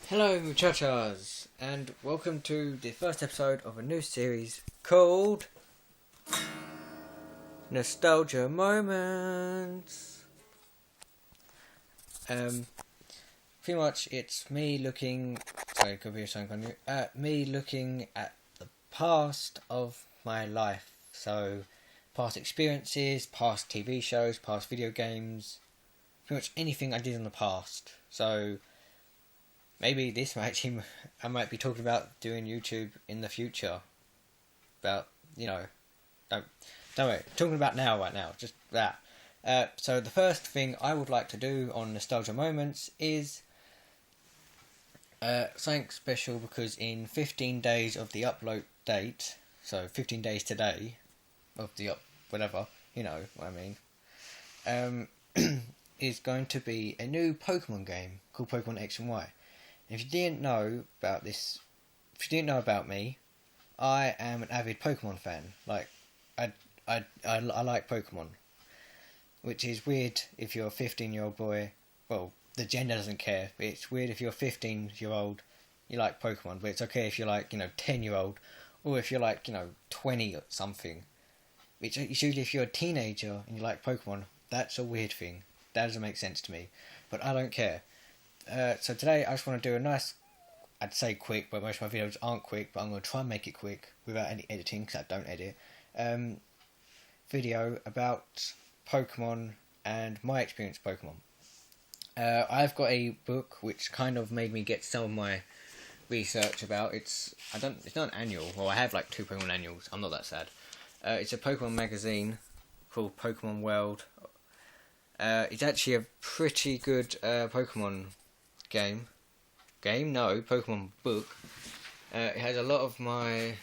Hello muchachas, and welcome to the first episode of a new series called Nostalgia Moments. Pretty much it's me looking, sorry, it could be something me looking at the past of my life. So, past experiences, past TV shows, past video games, pretty much anything I did in the past. So, maybe this might I might be talking about doing YouTube in the future. About, don't worry, talking about right now, just that. So the first thing I would like to do on Nostalgia Moments is something special, because in 15 days of the upload date, so 15 days today of the whatever, you know what I mean, is going to be a new Pokemon game called Pokemon X and Y. If you didn't know about this, if you didn't know about me, I am an avid Pokemon fan. Like, I like Pokemon, which is weird if you're a 15-year-old boy. Well, the gender doesn't care. But it's weird if you're a 15-year-old, you like Pokemon. But it's okay if you're like, 10-year-old, or if you're like, 20 or something. It's usually if you're a teenager and you like Pokemon, that's a weird thing. That doesn't make sense to me. But I don't care. So today I just want to do a nice, I'd say quick, but most of my videos aren't quick, but I'm going to try and make it quick without any editing, because I don't edit, video about Pokemon and my experience with Pokemon. I've got a book which kind of made me get some of my research about. It's not an annual. Well, I have like 2 Pokemon annuals. I'm not that sad. It's a Pokemon magazine called Pokemon World. It's actually a pretty good Pokemon Pokemon book. It has a lot of my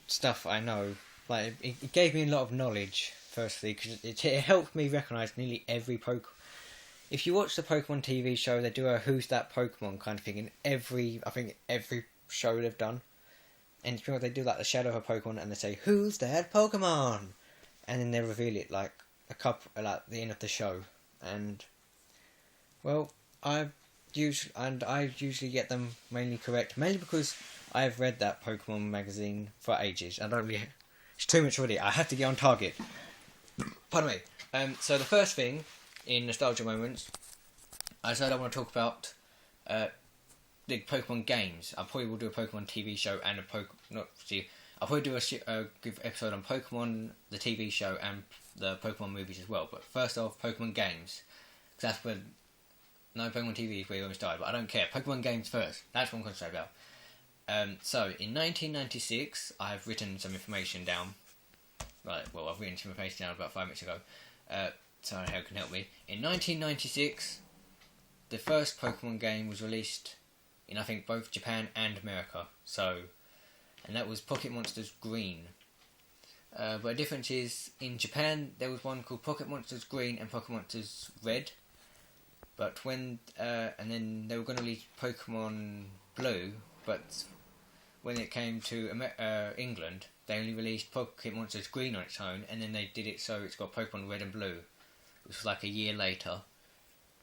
stuff I know. Like, it gave me a lot of knowledge, firstly, because it helped me recognise nearly every Pokemon. If you watch the Pokemon TV show, they do a "Who's that Pokemon" kind of thing in every show they've done. And it's they do like the shadow of a Pokemon, and they say, "Who's that Pokemon?" And then they reveal it like the end of the show. And well, I usually get them mainly correct, mainly because I've read that Pokemon magazine for ages. It's too much already. I have to get on target. Pardon me. So the first thing in Nostalgia Moments, I said I want to talk about the Pokemon games. I probably will do a Pokemon TV show and I'll probably do a good episode on Pokemon, the TV show, and the Pokemon movies as well. But first off, Pokemon games, because that's when Pokemon TV is where you always die. But I don't care. Pokemon games first. That's what I'm going to say about. So in 1996, I've written some information down. Right. Well, I've written some information down about 5 minutes ago. So how can help me? In 1996, the first Pokemon game was released in, I think, both Japan and America. And that was Pocket Monsters Green. But the difference is, in Japan there was one called Pocket Monsters Green and Pocket Monsters Red. But and then they were going to release Pokemon Blue, but when it came to England, they only released Pocket Monsters Green on its own, and then they did it so it's got Pokemon Red and Blue, which was like a year later.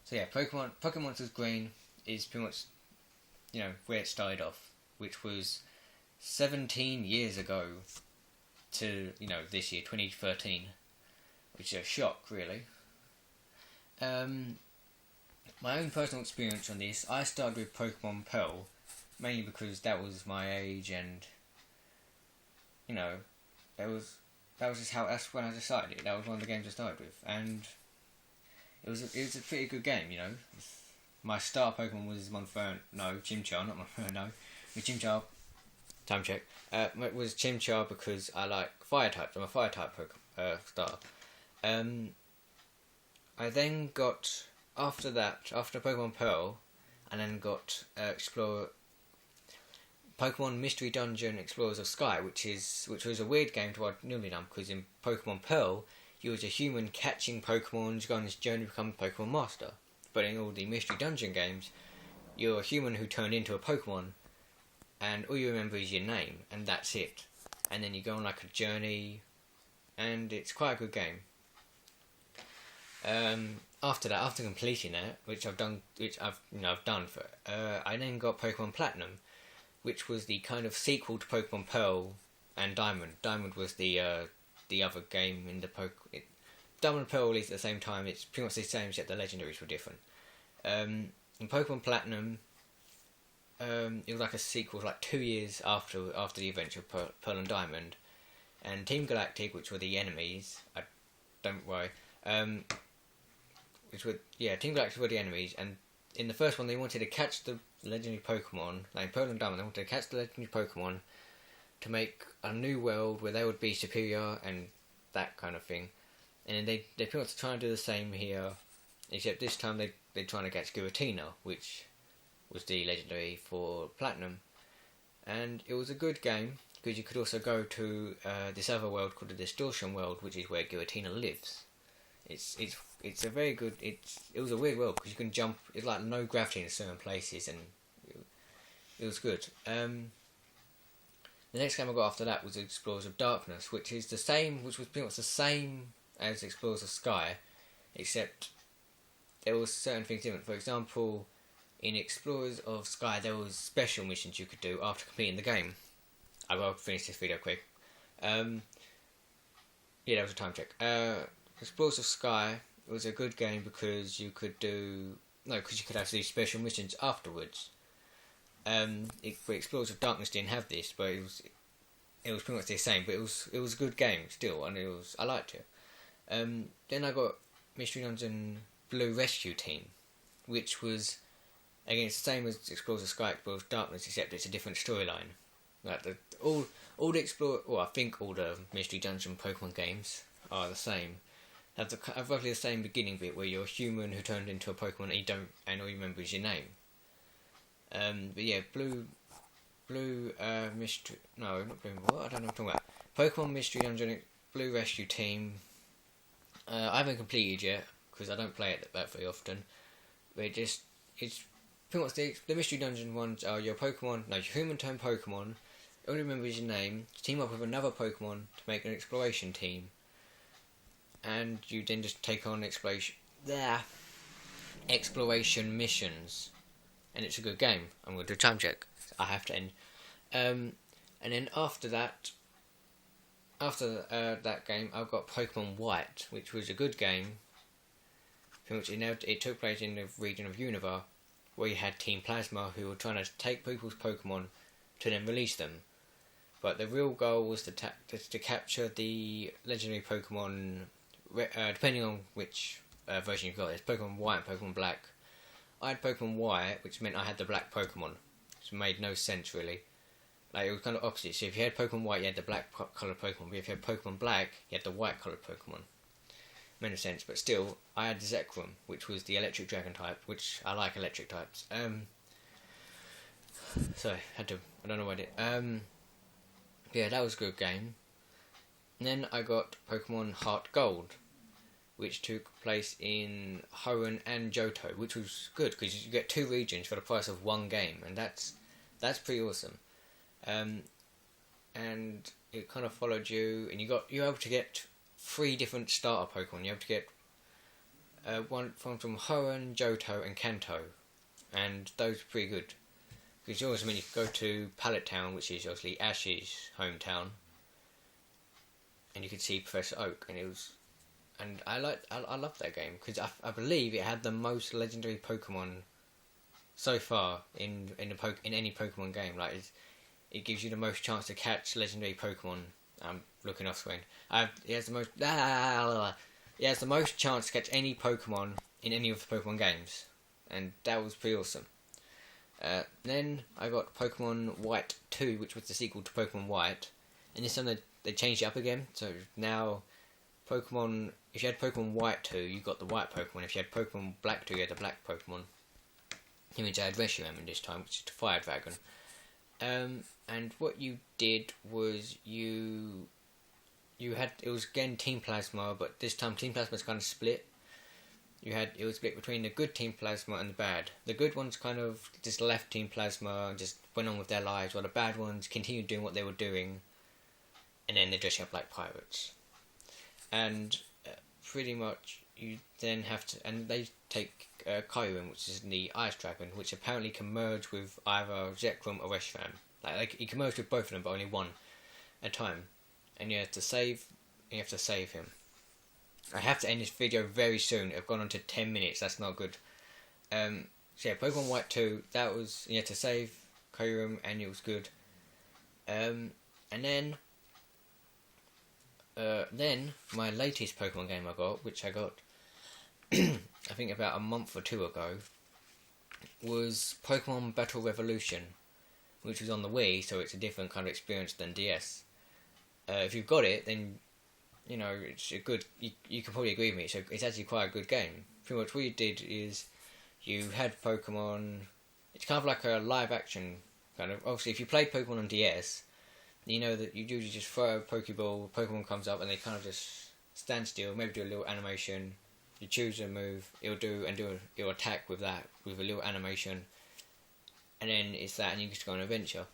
So yeah, Pocket Monsters Green is pretty much, where it started off, which was 17 years ago to, this year, 2013, which is a shock, really. My own personal experience on this, I started with Pokemon Pearl, mainly because that was my age, and, that was that's when I decided. That was one of the games I started with, and it was a pretty good game, My star Pokemon was Chimchar, not Monferno. With Chimchar, time check. It was Chimchar because I like fire types. I'm a fire type star. I then got, after Pokemon Pearl, I then got Pokemon Mystery Dungeon Explorers of Sky, which was a weird game to what I'd normally done, because in Pokemon Pearl, you was a human catching Pokemon, go on this journey to become a Pokemon Master. But in all the Mystery Dungeon games, you're a human who turned into a Pokemon, and all you remember is your name, and that's it. And then you go on like a journey, and it's quite a good game. after that, after completing that, I've done for, I then got Pokemon Platinum, which was the kind of sequel to Pokemon Pearl and Diamond. Diamond was the other game in the Diamond and Pearl released at the same time. It's pretty much the same, except the legendaries were different. In Pokemon Platinum, it was like a sequel, like 2 years after the adventure of Pearl and Diamond, and Team Galactic, which were the enemies. Don't worry. Team Galactic were the enemies, and in the first one they wanted to catch the legendary Pokemon, like in Pearl and Diamond, they wanted to catch the legendary Pokemon to make a new world where they would be superior and that kind of thing. And they pretty much try and do the same here, except this time they're trying to catch Giratina, which was the legendary for Platinum. And it was a good game, because you could also go to this other world called the Distortion World, which is where Giratina lives. It's a very good. It was a weird world because you can jump. It's like no gravity in certain places, and it was good. The next game I got after that was Explorers of Darkness, which was pretty much the same as Explorers of Sky, except there was certain things different. For example, in Explorers of Sky, there was special missions you could do after completing the game. I will finish this video quick. That was a time check. Explorers of Sky was a good game because you could have these special missions afterwards. Explorers of Darkness didn't have this, but it was pretty much the same. But it was a good game still, and I liked it. Then I got Mystery Dungeon Blue Rescue Team, which was again the same as Explorers of Sky, Explorers of Darkness, except it's a different storyline. Like I think all the Mystery Dungeon Pokemon games are the same. Have roughly the same beginning bit where you're a human who turned into a Pokemon and all you remember is your name. But yeah, Mystery. No, not Blue. What? I don't know what I'm talking about. Pokemon Mystery Dungeon Blue Rescue Team. I haven't completed yet because I don't play it that very often. But it's pretty much the Mystery Dungeon ones are your human turned Pokemon. Only remembers your name. Team up with another Pokemon to make an exploration team. And you then just take on exploration missions, and it's a good game. I'm going to do a time check. I have to end. And then after that game, I've got Pokemon White, which was a good game. Pretty much it took place in the region of Unova, where you had Team Plasma, who were trying to take people's Pokemon to then release them. But the real goal was to capture the legendary Pokemon. Depending on which version you've got, there's Pokemon White and Pokemon Black. I had Pokemon White, which meant I had the black Pokemon, which made no sense really. Like it was kind of opposite. So if you had Pokemon White, you had the black coloured Pokemon. But if you had Pokemon Black, you had the white coloured Pokemon. Made no sense, but still, I had Zekrom, which was the electric dragon type, which I like electric types. So I don't know what I did. Yeah, that was a good game. And then I got Pokemon Heart Gold, which took place in Hoenn and Johto, which was good because you get 2 regions for the price of 1 game, and that's pretty awesome. And it kind of followed you, and you're able to get 3 different starter Pokemon. You're able to get one from Hoenn, Johto, and Kanto, and those are pretty good. Because you also mean you could go to Pallet Town, which is obviously Ash's hometown, and you could see Professor Oak, and I loved that game because I believe it had the most legendary Pokemon so far in any Pokemon game. Like it gives you the most chance to catch legendary Pokemon. I'm looking off screen. It has the most chance to catch any Pokemon in any of the Pokemon games, and that was pretty awesome. Then I got Pokemon White 2, which was the sequel to Pokemon White, and this time they changed it up again. So now if you had Pokemon White 2, you got the white Pokemon. If you had Pokemon Black 2, you had the black Pokemon. It means I had Reshiram in this time, which is the Fire Dragon. And what you did was it was again Team Plasma, but this time Team Plasma's kind of split. It was split between the good Team Plasma and the bad. The good ones kind of just left Team Plasma and just went on with their lives, while the bad ones continued doing what they were doing, and then they dressed up like pirates. And pretty much you then have to, and they take Kyurem, which is the Ice Dragon, which apparently can merge with either Zekrom or Reshiram. Like you can merge with both of them, but only one at a time. And you have to save. You have to save him. I have to end this video very soon. I've gone on to 10 minutes. That's not good. So yeah, Pokemon White 2. That was, you had to save Kyurem, and it was good. And then my latest Pokemon game I got, which I got I think about a month or two ago, was Pokemon Battle Revolution, which was on the Wii, so it's a different kind of experience than DS. If you've got it, then you know it's a good. You can probably agree with me. So it's actually quite a good game. Pretty much what you did is you had Pokemon. It's kind of like a live action kind of. Obviously, if you played Pokemon on DS, you know that you usually just throw a Pokeball. Pokemon comes up and they kind of just stand still. Maybe do a little animation. You choose a move. It'll attack with that with a little animation, and then it's that, and you just go on an adventure.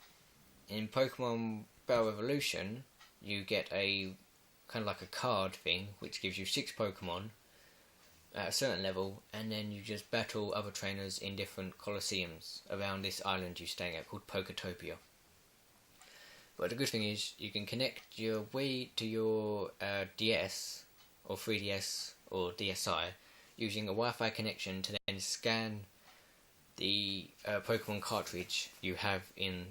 In Pokemon Battle Revolution, you get a kind of like a card thing, which gives you 6 Pokemon at a certain level, and then you just battle other trainers in different Colosseums around this island you're staying at called Poketopia. But the good thing is, you can connect your Wii to your DS, or 3DS, or DSi, using a Wi-Fi connection to then scan the Pokemon cartridge you have in,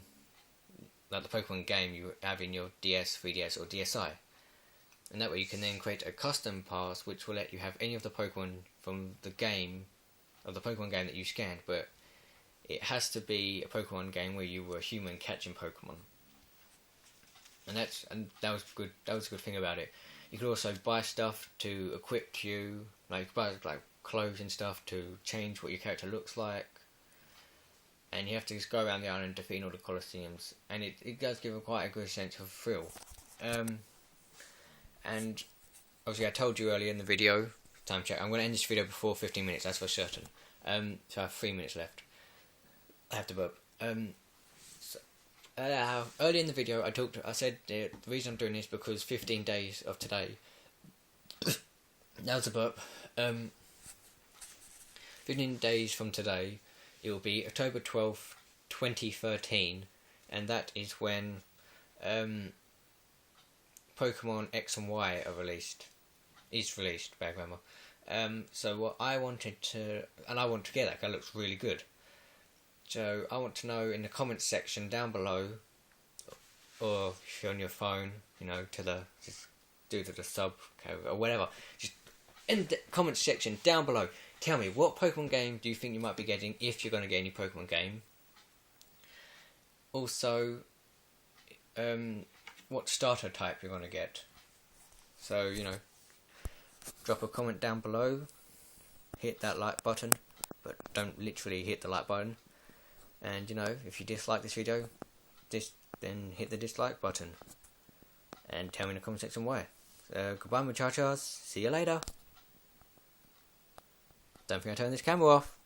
like the Pokemon game you have in your DS, 3DS, or DSi. And that way you can then create a custom pass which will let you have any of the Pokemon from the game, or the Pokemon game that you scanned, but it has to be a Pokemon game where you were a human catching Pokemon. And that was good. That was a good thing about it. You could also buy stuff to equip you, like buy like clothes and stuff to change what your character looks like. And you have to just go around the island defeating all the Colosseums, and it does give quite a good sense of thrill. And obviously I told you earlier in the video, time check, I'm going to end this video before 15 minutes, that's for certain. So I have 3 minutes left. I have to burp. Earlier in the video I said the reason I'm doing this because 15 days of today, that was a burp, 15 days from today, it will be October 12th, 2013, and that is when Pokemon X and Y are released. Is released, bad grammar. So what I wanted to, and I want to get that because it looks really good. So I want to know in the comments section down below, or if you're on your phone, you know, just do to the sub or whatever. Just in the comments section down below, tell me what Pokemon game do you think you might be getting if you're going to get any Pokemon game. Also, what starter type you're going to get. So, you know, drop a comment down below, hit that like button, but don't literally hit the like button. And, you know, if you dislike this video, then hit the dislike button. And tell me in the comment section why. Goodbye muchachos, see you later. Don't forget to turn this camera off.